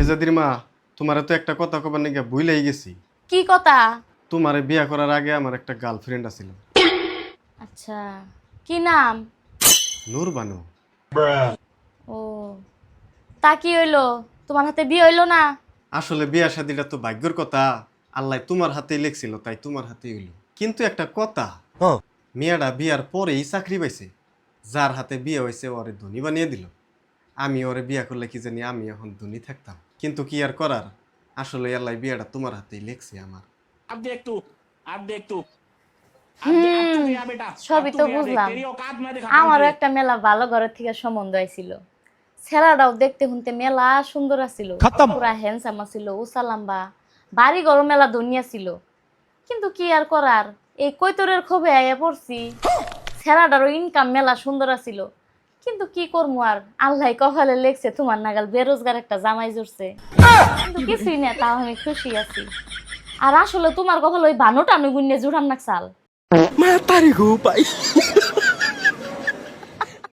শেহজাদির মা, তোমারে তো একটা কথা কবার নাকি ভুলেই গেছি। কি কথা? তোমারে বিয়া করার আগে আমার একটা গার্লফ্রেন্ড আছিল, আচ্ছা, কি নাম? নূরবানু। ও, তা কি হইলো? তোমার হাতে বিয়ে হইলো না? আসলে বিয়া শাদিটা তো ভাগ্যর কথা, আল্লাহ তোমার হাতেই লেখছিল, তাই তোমার হাতেই হইল। কিন্তু একটা কথা, মেয়েটা বিয়ার পরেই চাকরি পাইছে, যার হাতে বিয়ে হয়েছে ওরে ধনী বানিয়ে দিল। আমি ওরে বিয়া করলে কি জানি আমি এখন ধনী থাকতাম, কিন্তু কি আর করার, আসলে আল্লাহ বিয়াটা তোমার হাতেই লেখছে আমার। अब देख तू अब देख तू अब तू হুম, गया बेटा अब সবই तू তো गया देख বুঝলাম। तेरी औकात मैं दिखाता हूँ আমারও तुझे একটা মেলা ভালো ঘরের থেকে সম্বন্ধ আইছিল। ছেলেটাও দেখতে শুনতে মেলা সুন্দর আছিল, পুরা হ্যান্ডসাম আছিল, উঁচা লম্বা, বাড়ি ঘর মেলা দুনিয়া ছিল। কিন্তু কি আর করার, এই কৈতরের ক্ষোভে আইয়া পড়ছি। ছেলেটারও ইনকাম মেলা সুন্দর আছিল, কিন্তু কি করবো আর, আল্লাহ কপালে লেখছে তোমার নাগাল বেরোজগার একটা জামাই জুড়ছে। কিন্তু কিছুই না, তাও আমি খুশি আছি। আর আসলে তোমার কপাল ওই ভানুটা আমি গুন্যে জুড়ান না চাল। Matarik ko, pai.